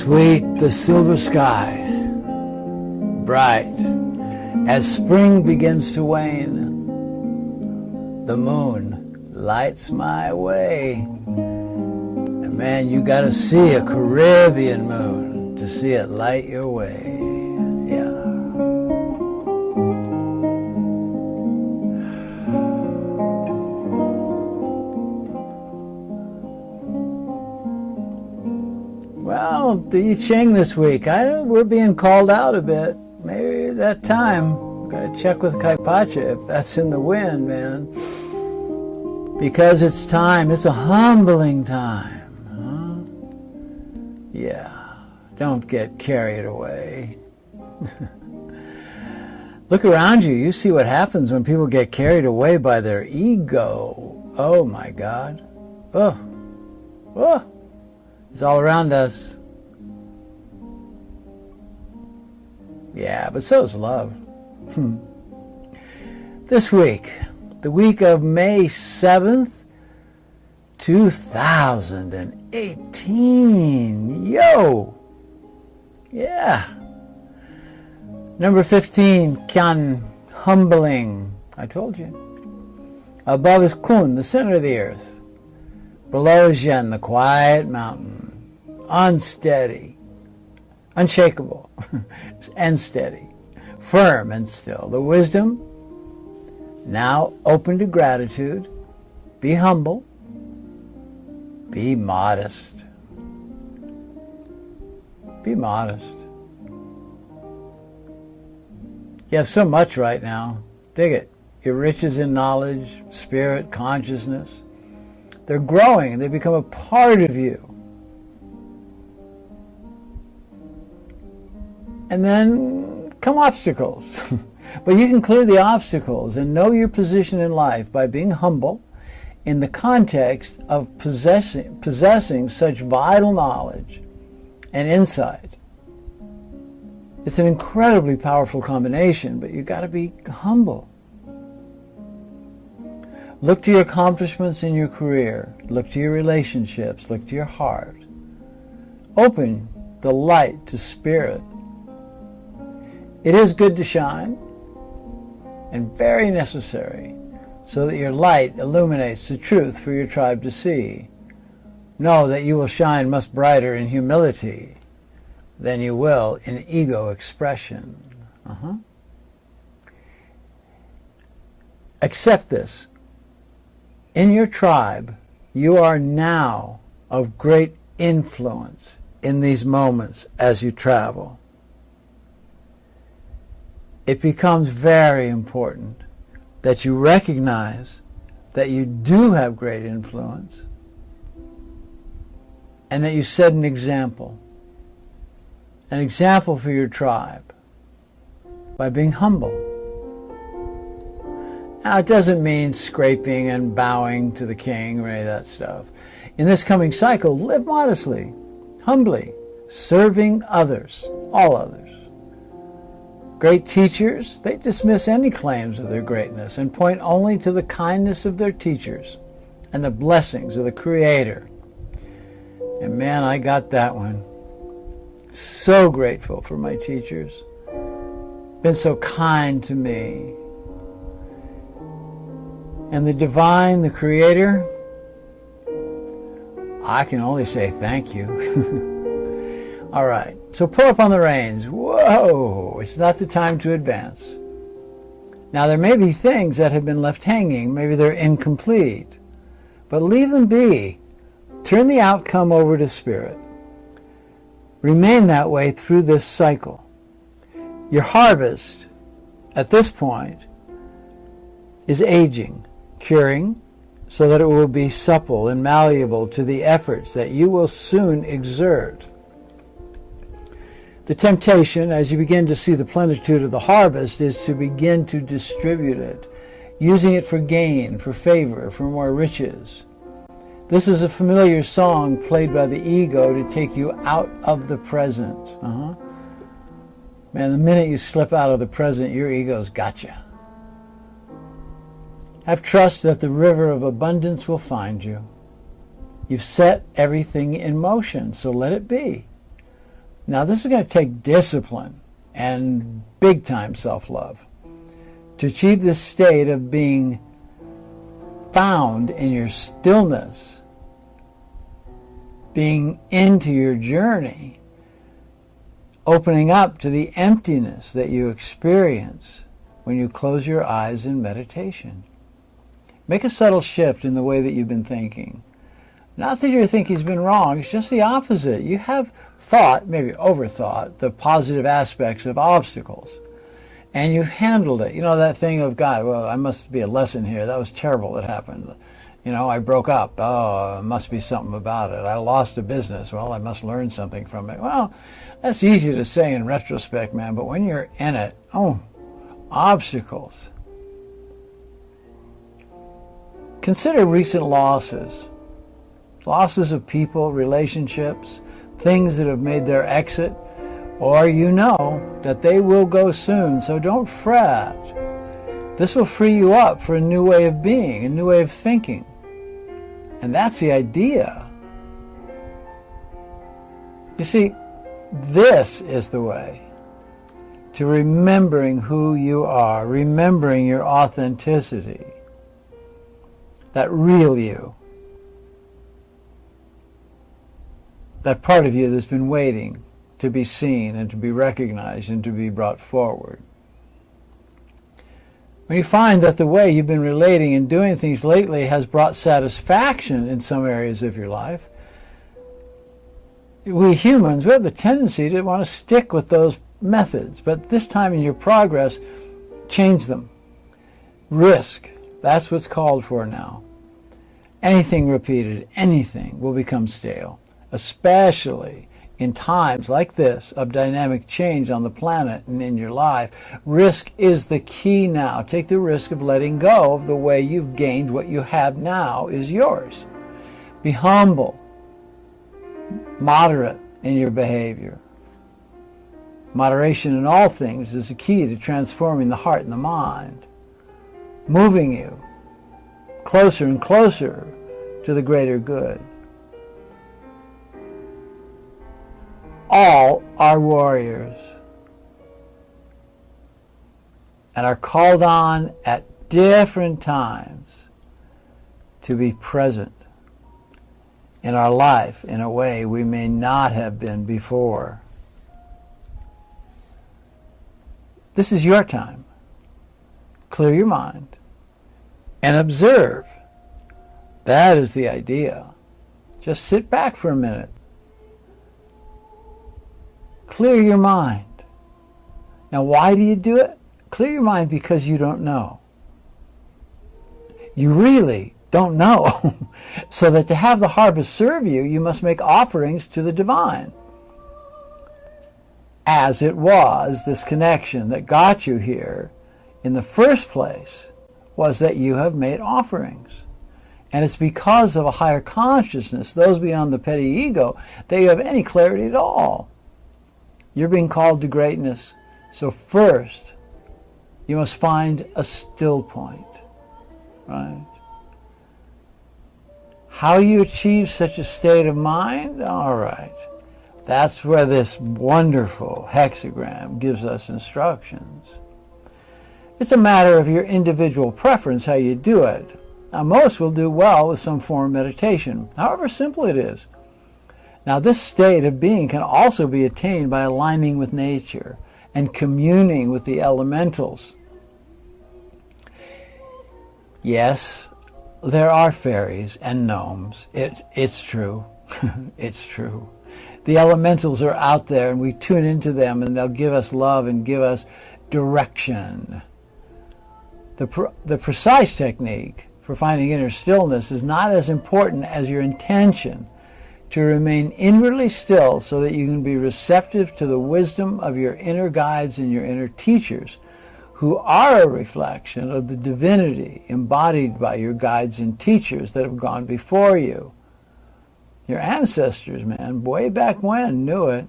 Sweet the silver sky, bright as spring begins to wane. The moon lights my way. And man, you gotta see a Caribbean moon to see it light your way. Yeah. Well, the Ching this week, we're being called out a bit. Maybe that time, got to check with Kaipacha if that's in the wind, man. Because it's time, it's a humbling time. Huh? Yeah, don't get carried away. Look around you, you see what happens when people get carried away by their ego. Oh my God. Oh. It's all around us. Yeah, but so is love. This week, the week of May 7th, 2018. Yo! Yeah. Number 15, Kyan, humbling. I told you. Above is Kun, the center of the earth. Below is Yen, the quiet mountain. Unsteady, unshakable, and steady, firm and still. The wisdom, now open to gratitude. Be humble. Be modest. Be modest. You have so much right now. Dig it. Your riches in knowledge, spirit, consciousness. They're growing. They become a part of you. And then come obstacles. But you can clear the obstacles and know your position in life by being humble in the context of possessing such vital knowledge and insight. It's an incredibly powerful combination, but you've got to be humble. Look to your accomplishments in your career. Look to your relationships. Look to your heart. Open the light to spirit. It is good to shine and very necessary so that your light illuminates the truth for your tribe to see. Know that you will shine much brighter in humility than you will in ego expression. Accept this. In your tribe, you are now of great influence in these moments as you travel. It becomes very important that you recognize that you do have great influence and that you set an example for your tribe by being humble. Now, it doesn't mean scraping and bowing to the king or any of that stuff. In this coming cycle, live modestly, humbly, serving others, all others. Great teachers, they dismiss any claims of their greatness and point only to the kindness of their teachers and the blessings of the Creator. And man, I got that one. So grateful for my teachers. Been so kind to me. And the divine, the Creator, I can only say thank you. All right, so pull up on the reins. Whoa, it's not the time to advance. Now, there may be things that have been left hanging. Maybe they're incomplete. But leave them be. Turn the outcome over to Spirit. Remain that way through this cycle. Your harvest, at this point, is aging, curing, so that it will be supple and malleable to the efforts that you will soon exert. The temptation, as you begin to see the plenitude of the harvest, is to begin to distribute it, using it for gain, for favor, for more riches. This is a familiar song played by the ego to take you out of the present. Man, the minute you slip out of the present, your ego's got you. Have trust that the river of abundance will find you. You've set everything in motion, so let it be. Now, this is going to take discipline and big-time self-love to achieve this state of being found in your stillness, being into your journey, opening up to the emptiness that you experience when you close your eyes in meditation. Make a subtle shift in the way that you've been thinking. Not that your thinking's been wrong, it's just the opposite. You have thought, maybe overthought, the positive aspects of obstacles. And you've handled it. You know, that thing of, God, well, I must be a lesson here. That was terrible that happened. You know, I broke up. Oh, must be something about it. I lost a business. Well, I must learn something from it. Well, that's easy to say in retrospect, man, but when you're in it, oh, obstacles. Consider recent losses. Losses of people, relationships, things that have made their exit, or you know that they will go soon, so don't fret. This will free you up for a new way of being, a new way of thinking. And that's the idea. You see, this is the way to remembering who you are, remembering your authenticity, that real you, that part of you that's been waiting to be seen and to be recognized and to be brought forward. When you find that the way you've been relating and doing things lately has brought satisfaction in some areas of your life, we humans, we have the tendency to want to stick with those methods, but this time in your progress, change them. Risk, that's what's called for now. Anything repeated, anything will become stale, especially in times like this of dynamic change on the planet and in your life. Risk is the key now. Take the risk of letting go of the way you've gained what you have now is yours. Be humble, moderate in your behavior. Moderation in all things is the key to transforming the heart and the mind, moving you closer and closer to the greater good. All are warriors and are called on at different times to be present in our life in a way we may not have been before. This is your time. Clear your mind and observe. That is the idea. Just sit back for a minute. Clear your mind. Now, why do you do it? Clear your mind because you don't know. You really don't know. So that to have the harvest serve you, you must make offerings to the divine. As it was, this connection that got you here in the first place was that you have made offerings. And it's because of a higher consciousness, those beyond the petty ego, that you have any clarity at all. You're being called to greatness. So first, you must find a still point, right? How you achieve such a state of mind? All right. That's where this wonderful hexagram gives us instructions. It's a matter of your individual preference how you do it. Now, most will do well with some form of meditation, however simple it is. Now, this state of being can also be attained by aligning with nature and communing with the elementals. Yes, there are fairies and gnomes. It's true. It's true. The elementals are out there, and we tune into them, and they'll give us love and give us direction. The precise technique for finding inner stillness is not as important as your intention to remain inwardly still so that you can be receptive to the wisdom of your inner guides and your inner teachers, who are a reflection of the divinity embodied by your guides and teachers that have gone before you. Your ancestors, man, way back when, knew it.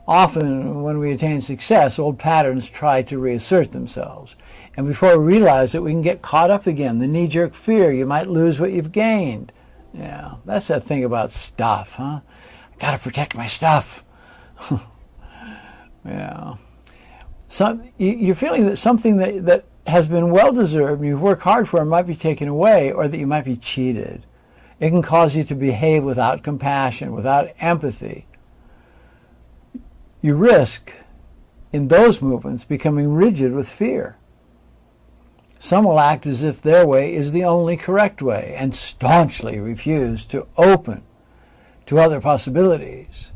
Often, when we attain success, old patterns try to reassert themselves. And before we realize it, we can get caught up again. The knee-jerk fear, you might lose what you've gained. Yeah, that's that thing about stuff, huh? I gotta protect my stuff. Yeah. You're feeling that something that has been well-deserved and you've worked hard for might be taken away, or that you might be cheated. It can cause you to behave without compassion, without empathy. You risk, in those movements, becoming rigid with fear. Some will act as if their way is the only correct way and staunchly refuse to open to other possibilities.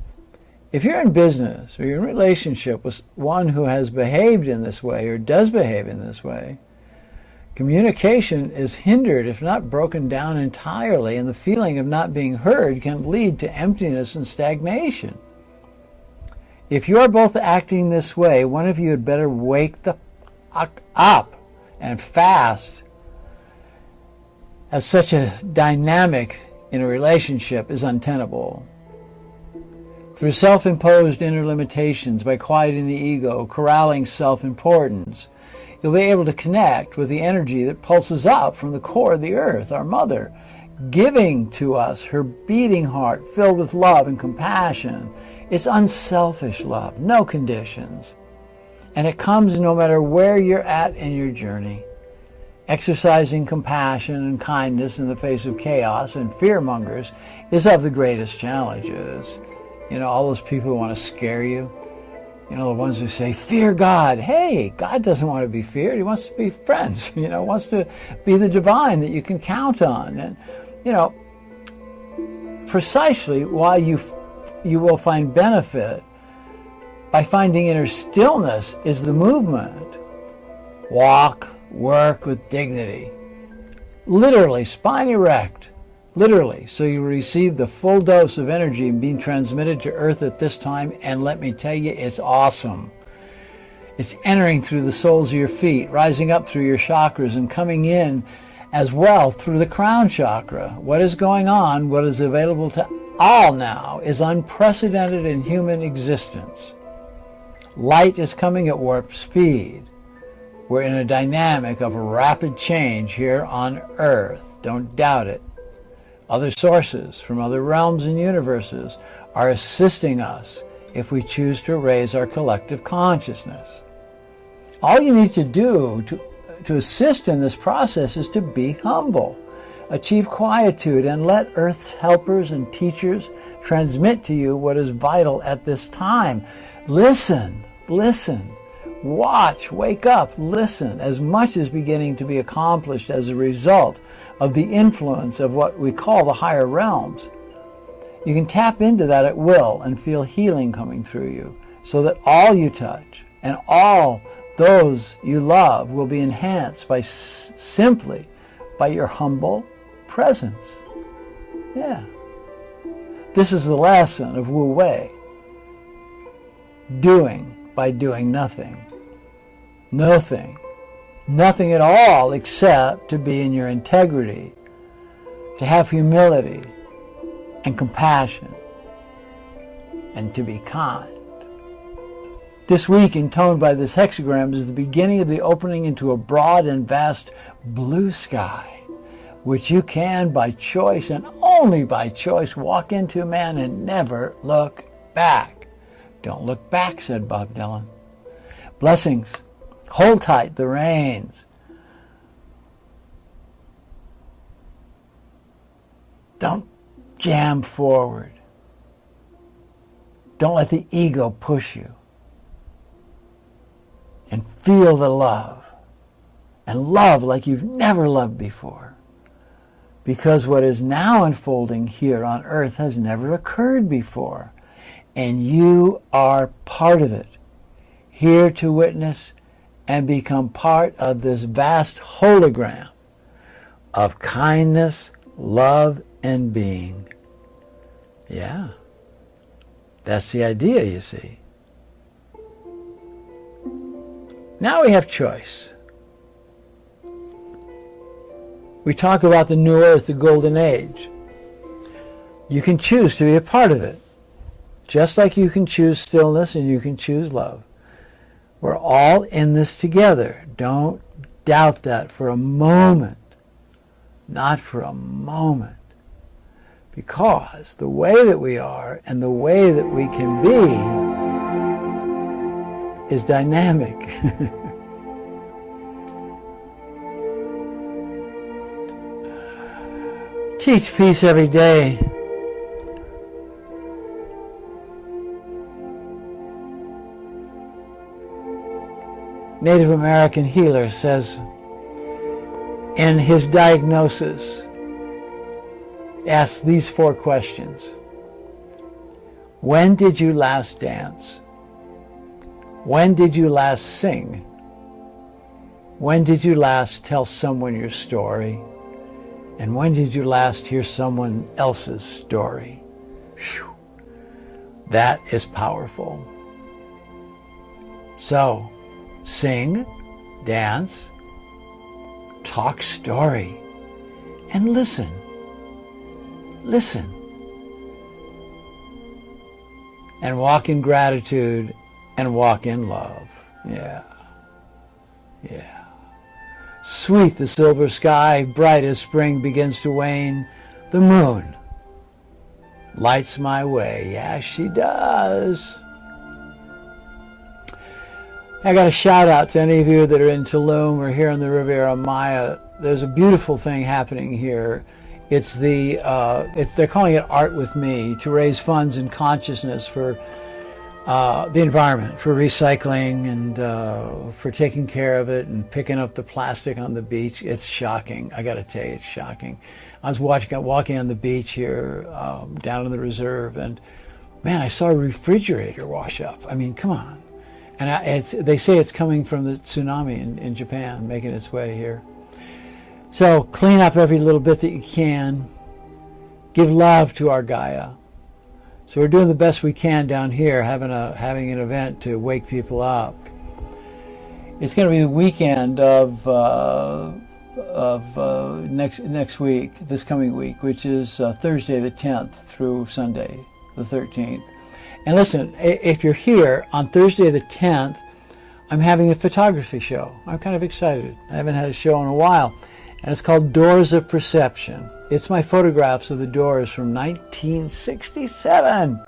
If you're in business or you're in a relationship with one who has behaved in this way or does behave in this way, communication is hindered, if not broken down entirely, and the feeling of not being heard can lead to emptiness and stagnation. If you are both acting this way, one of you had better wake the fuck up and fast, as such a dynamic in a relationship is untenable. Through self-imposed inner limitations, by quieting the ego, corralling self-importance, you'll be able to connect with the energy that pulses up from the core of the earth, our mother, giving to us her beating heart filled with love and compassion. It's unselfish love, no conditions. And it comes no matter where you're at in your journey. Exercising compassion and kindness in the face of chaos and fearmongers is of the greatest challenges. You know, all those people who want to scare you. You know, the ones who say, fear God. Hey, God doesn't want to be feared. He wants to be friends. You know, wants to be the divine that you can count on. And, you know, precisely why you will find benefit by finding inner stillness is the movement. Walk, work with dignity. Literally, spine erect. Literally, so you receive the full dose of energy being transmitted to Earth at this time, and let me tell you, it's awesome. It's entering through the soles of your feet, rising up through your chakras, and coming in as well through the crown chakra. What is going on, what is available to all now, is unprecedented in human existence. Light is coming at warp speed. We're in a dynamic of rapid change here on Earth. Don't doubt it. Other sources from other realms and universes are assisting us if we choose to raise our collective consciousness. All you need to do to assist in this process is to be humble, achieve quietude, and let Earth's helpers and teachers transmit to you what is vital at this time. Listen, watch, wake up, listen. As much is beginning to be accomplished as a result of the influence of what we call the higher realms. You can tap into that at will and feel healing coming through you, so that all you touch and all those you love will be enhanced by simply by your humble presence. Yeah. This is the lesson of Wu Wei. Doing by doing nothing. Nothing. Nothing at all except to be in your integrity, to have humility and compassion, and to be kind. This week, intoned by this hexagram, is the beginning of the opening into a broad and vast blue sky, which you can, by choice and only by choice, walk into, man, and never look back. Don't look back, said Bob Dylan. Blessings. Hold tight the reins. Don't jam forward. Don't let the ego push you. And feel the love. And love like you've never loved before. Because what is now unfolding here on Earth has never occurred before. And you are part of it. Here to witness and become part of this vast hologram of kindness, love, and being. Yeah. That's the idea, you see. Now we have choice. We talk about the new earth, the golden age. You can choose to be a part of it. Just like you can choose stillness and you can choose love. We're all in this together. Don't doubt that for a moment. Not for a moment. Because the way that we are and the way that we can be is dynamic. Teach peace every day. Native American healer says in his diagnosis, asks these 4 questions. When did you last dance? When did you last sing? When did you last tell someone your story? And when did you last hear someone else's story? Whew. That is powerful. So, sing, dance, talk story, and listen. Listen. And walk in gratitude and walk in love. Yeah. Yeah. Sweet the silver sky, bright as spring begins to wane. The moon lights my way. Yeah, she does. I got a shout out to any of you that are in Tulum or here in the Riviera Maya. There's a beautiful thing happening here. It's they're calling it Art with Me, to raise funds and consciousness for the environment, for recycling and for taking care of it and picking up the plastic on the beach. It's shocking. I got to tell you, it's shocking. I was walking on the beach here down in the reserve, and man, I saw a refrigerator wash up. I mean, come on. And they say it's coming from the tsunami in Japan, making its way here. So clean up every little bit that you can. Give love to our Gaia. So we're doing the best we can down here, having an event to wake people up. It's going to be the weekend of next week, this coming week, which is Thursday the 10th through Sunday the 13th. And listen, if you're here on Thursday the 10th, I'm having a photography show. I'm kind of excited. I haven't had a show in a while. And it's called Doors of Perception. It's my photographs of the doors from 1967.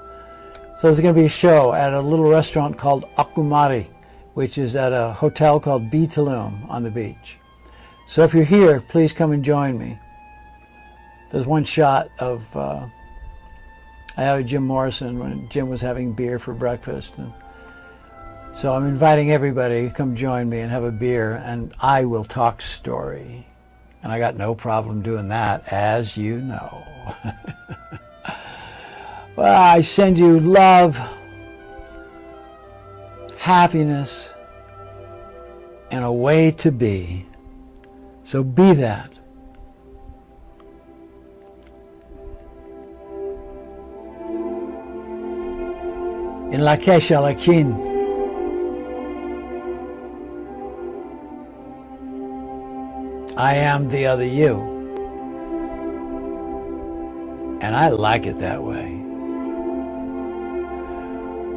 So there's going to be a show at a little restaurant called Akumari, which is at a hotel called B Tulum on the beach. So if you're here, please come and join me. There's one shot of I have Jim Morrison when Jim was having beer for breakfast. And so I'm inviting everybody to come join me and have a beer, and I will talk story. And I got no problem doing that, as you know. Well, I send you love, happiness, and a way to be. So be that. In la Kesha la Kin. I am the other you. And I like it that way.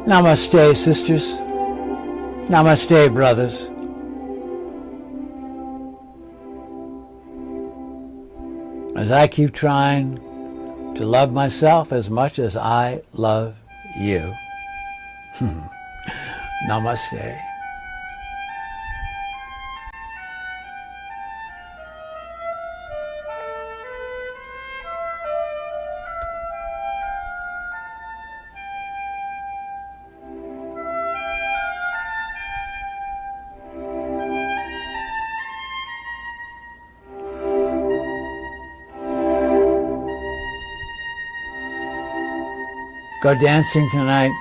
Namaste, sisters. Namaste, brothers. As I keep trying to love myself as much as I love you. Namaste. Go dancing tonight.